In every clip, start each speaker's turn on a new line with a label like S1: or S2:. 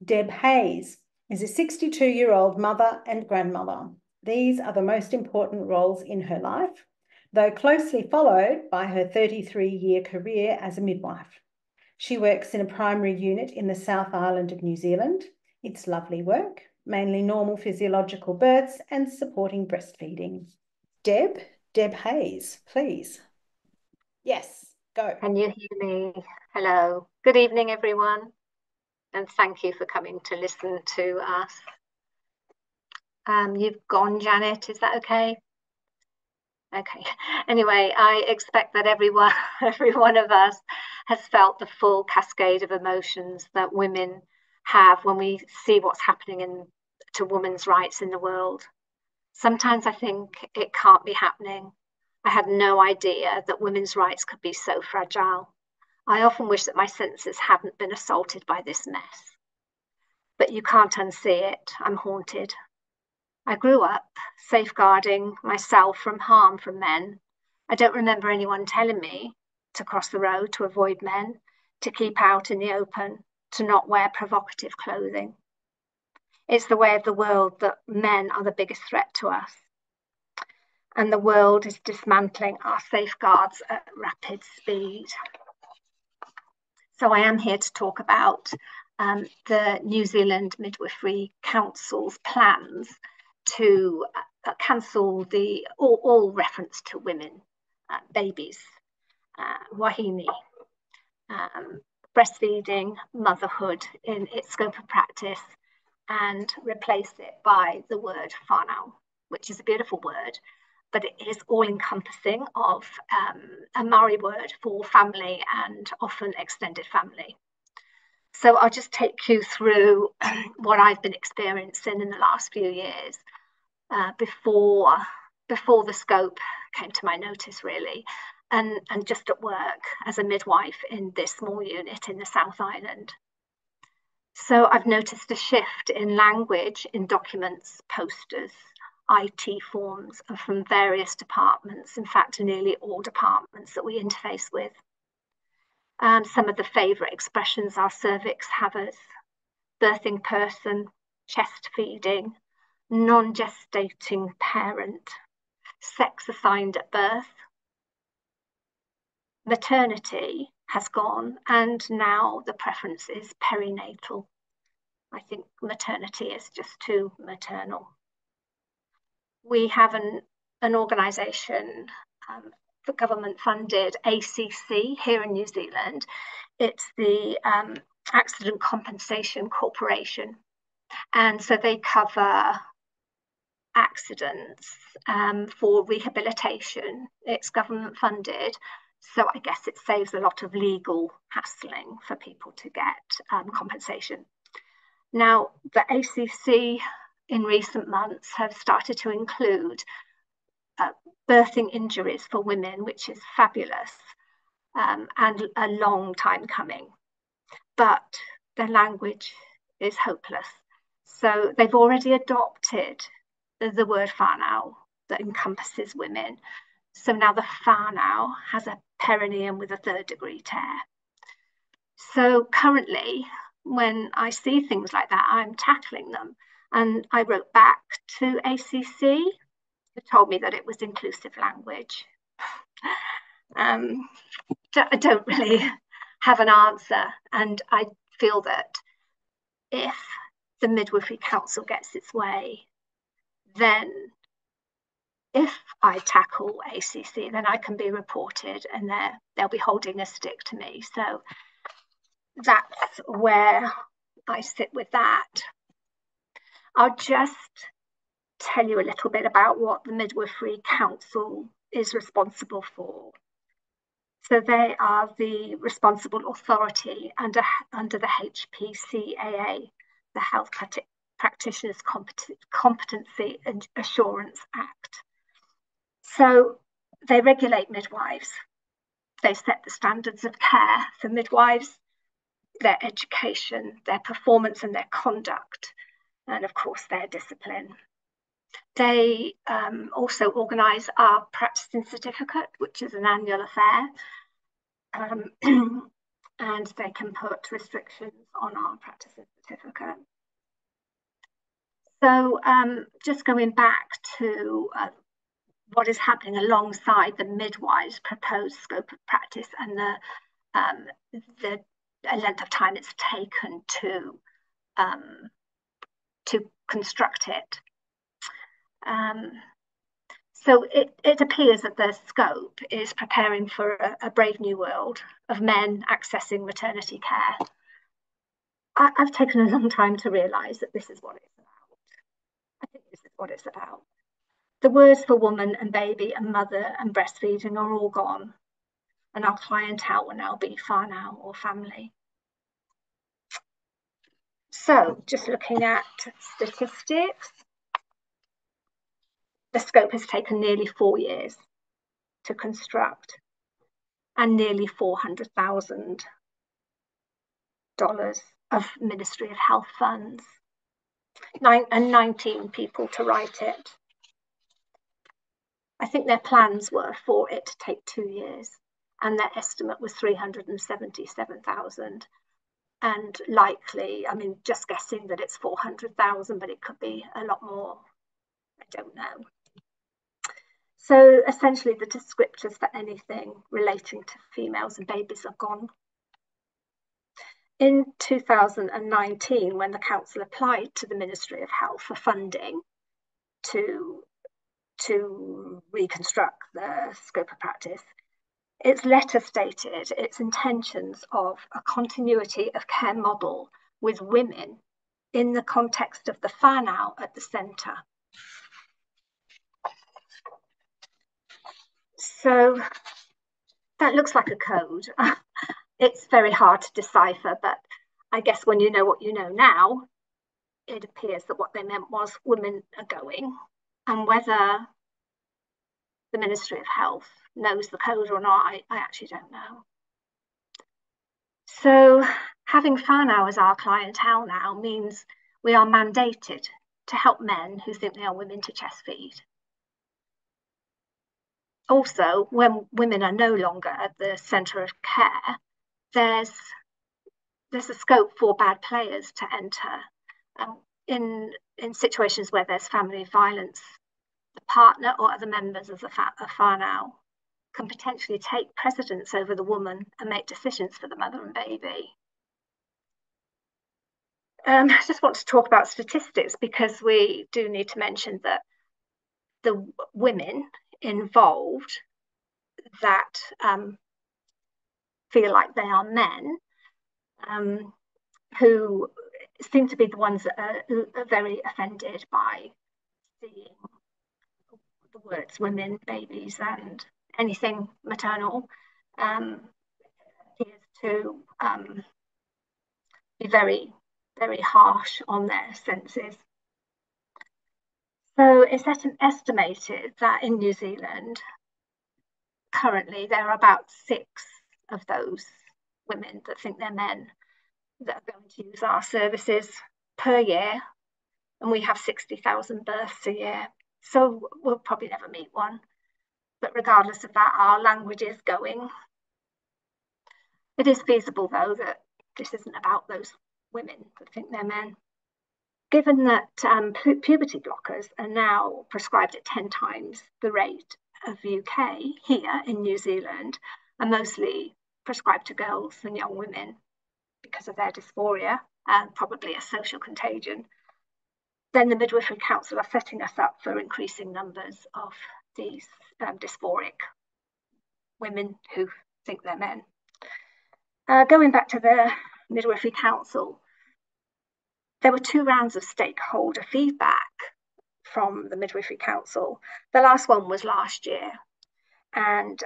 S1: Deb Hayes is a 62-year-old mother and grandmother. These are the most important roles in her life, though closely followed by her 33-year career as a midwife. She works in a primary unit in the South Island of New Zealand. It's lovely work, mainly normal physiological births and supporting breastfeeding. Deb Hayes, please. Yes, go.
S2: Can you hear me? Hello. Good evening, everyone. And thank you for coming to listen to us. You've gone, Janet. Is that okay? Okay. Anyway, I expect that every one of us has felt the full cascade of emotions that women have when we see what's happening to women's rights in the world. Sometimes I think it can't be happening. I had no idea that women's rights could be so fragile. I often wish that my senses hadn't been assaulted by this mess. But you can't unsee it. I'm haunted. I grew up safeguarding myself from harm from men. I don't remember anyone telling me to cross the road to avoid men, to keep out in the open, to not wear provocative clothing. It's the way of the world that men are the biggest threat to us. And the world is dismantling our safeguards at rapid speed. So I am here to talk about the New Zealand Midwifery Council's plans to cancel all reference to women, babies, wahine, breastfeeding, motherhood in its scope of practice, and replace it by the word whānau, which is a beautiful word, but it is all-encompassing of a Maori word for family and often extended family. So I'll just take you through what I've been experiencing in the last few years before the scope came to my notice, really, and just at work as a midwife in this small unit in the South Island. So I've noticed a shift in language in documents, posters, IT forms, and from various departments, in fact, nearly all departments that we interface with. Some of the favourite expressions are cervix havers, birthing person, chest feeding, non-gestating parent, sex assigned at birth. Maternity has gone, and now the preference is perinatal. I think maternity is just too maternal. We have an organisation, the government-funded ACC here in New Zealand. It's the Accident Compensation Corporation. And so they cover accidents for rehabilitation. It's government funded. So I guess it saves a lot of legal hassling for people to get compensation. Now, the ACC in recent months have started to include birthing injuries for women, which is fabulous and a long time coming. But the language is hopeless. So they've already adopted the word whānau that encompasses women. So now the whānau has a perineum with a 3rd degree tear. So currently, when I see things like that, I'm tackling them. And I wrote back to ACC, who told me that it was inclusive language. I don't really have an answer. And I feel that if the Midwifery Council gets its way, then if I tackle ACC, then I can be reported and they'll be holding a stick to me. So that's where I sit with that. I'll just tell you a little bit about what the Midwifery Council is responsible for. So they are the responsible authority under the HPCAA, the Health Practitioners Competency and Assurance Act. So they regulate midwives. They set the standards of care for midwives, their education, their performance and their conduct, and of course their discipline. They also organise our practicing certificate, which is an annual affair. and they can put restrictions on our practicing certificate. So just going back to what is happening alongside the midwife's proposed scope of practice and the length of time it's taken to construct it. So it appears that the scope is preparing for a brave new world of men accessing maternity care. I've taken a long time to realise that this is what it's about. I think this is what it's about. The words for woman and baby and mother and breastfeeding are all gone, and our clientele will now be whānau or family. So just looking at statistics, the scope has taken nearly 4 years to construct and nearly $400,000 of Ministry of Health funds, and 19 people to write it. I think their plans were for it to take 2 years, and their estimate was 377,000. And likely, I mean, just guessing that it's 400,000, but it could be a lot more. I don't know. So essentially, the descriptors for anything relating to females and babies are gone. In 2019, when the council applied to the Ministry of Health for funding to reconstruct the scope of practice, its letter stated its intentions of a continuity of care model with women in the context of the whānau at the centre. So that looks like a code. It's very hard to decipher, but I guess when you know what you know now, it appears that what they meant was women are going, and whether the Ministry of Health knows the code or not, I actually don't know. So having whānau as our clientele now means we are mandated to help men who think they are women to chest feed. Also, when women are no longer at the centre of care, there's a scope for bad players to enter. In situations where there's family violence, the partner or other members of the whānau can potentially take precedence over the woman and make decisions for the mother and baby. I just want to talk about statistics because we do need to mention that the women involved that feel like they are men, who seem to be the ones that are very offended by seeing the words women, babies, and anything maternal, appears to be very, very harsh on their senses. So it's estimated that in New Zealand, currently there are about 6 of those women that think they're men that are going to use our services per year, and we have 60,000 births a year, so we'll probably never meet one. But regardless of that, our language is going. It is feasible, though, that this isn't about those women that think they're men. Given that puberty blockers are now prescribed at 10 times the rate of UK here in New Zealand, and mostly prescribed to girls and young women because of their dysphoria and probably a social contagion, then the Midwifery Council are setting us up for increasing numbers of these dysphoric women who think they're men. Going back to the Midwifery Council, there were 2 rounds of stakeholder feedback from the Midwifery Council. The last one was last year, and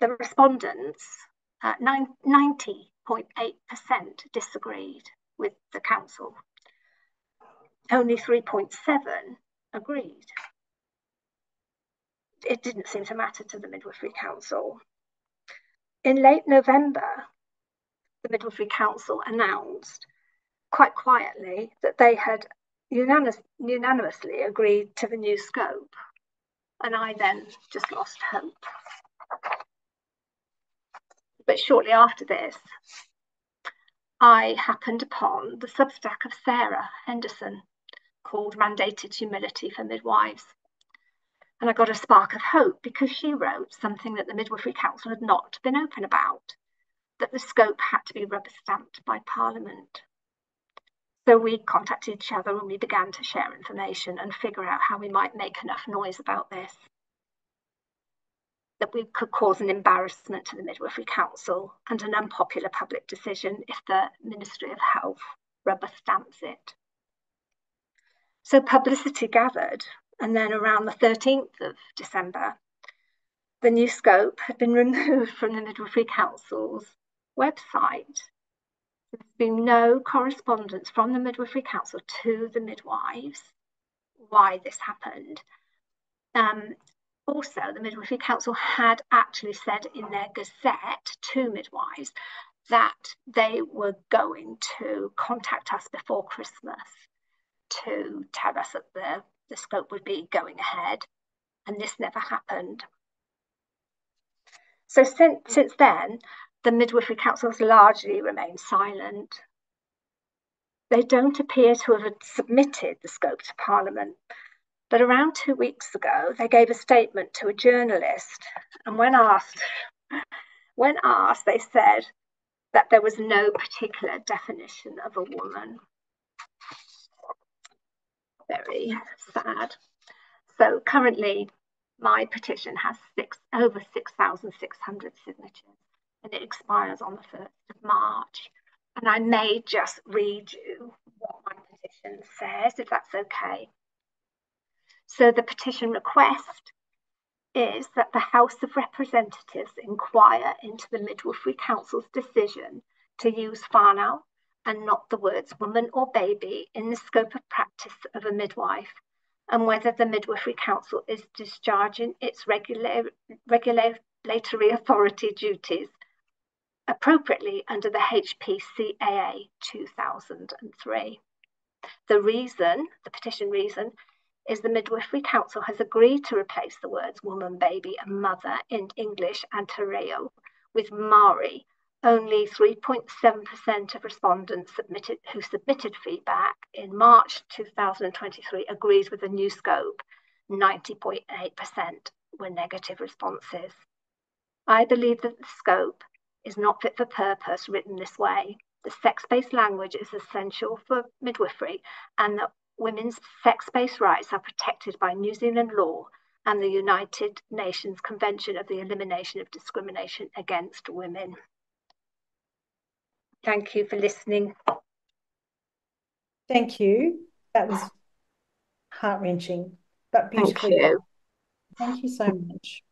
S2: the respondents, 90.8% disagreed with the council. Only 3.7% agreed. It didn't seem to matter to the Midwifery Council. In late November, the Midwifery Council announced quite quietly that they had unanimously agreed to the new scope, and I then just lost hope. But shortly after this, I happened upon the Substack of Sarah Henderson called Mandated Humility for Midwives. And I got a spark of hope because she wrote something that the Midwifery Council had not been open about, that the scope had to be rubber stamped by Parliament. So we contacted each other and we began to share information and figure out how we might make enough noise about this, that we could cause an embarrassment to the Midwifery Council and an unpopular public decision if the Ministry of Health rubber stamps it. So publicity gathered, and then around the 13th of December, the new scope had been removed from the Midwifery Council's website. There's been no correspondence from the Midwifery Council to the midwives why this happened. Also, the Midwifery Council had actually said in their gazette to midwives that they were going to contact us before Christmas to tell us that the scope would be going ahead, and this never happened. So since then, the Midwifery Council has largely remained silent. They don't appear to have submitted the scope to Parliament, but around 2 weeks ago, they gave a statement to a journalist, and when asked, they said that there was no particular definition of a woman. Very sad. So currently, my petition has over 6,600 signatures, and it expires on the 1st of March. And I may just read you what my petition says, if that's okay. So the petition request is that the House of Representatives inquire into the Midwifery Council's decision to use whānau and not the words woman or baby in the scope of practice of a midwife, and whether the Midwifery Council is discharging its regulatory authority duties appropriately under the HPCAA 2003. The petition reason, is the Midwifery Council has agreed to replace the words woman, baby and mother in English and te reo with Māori. Only 3.7% of respondents who submitted feedback in March 2023 agreed with the new scope. 90.8% were negative responses. I believe that the scope is not fit for purpose written this way. The sex-based language is essential for midwifery, and that women's sex-based rights are protected by New Zealand law and the United Nations Convention of the Elimination of Discrimination Against Women. Thank you for listening.
S1: Thank you. That was heart-wrenching, but beautifully done. Thank you so much.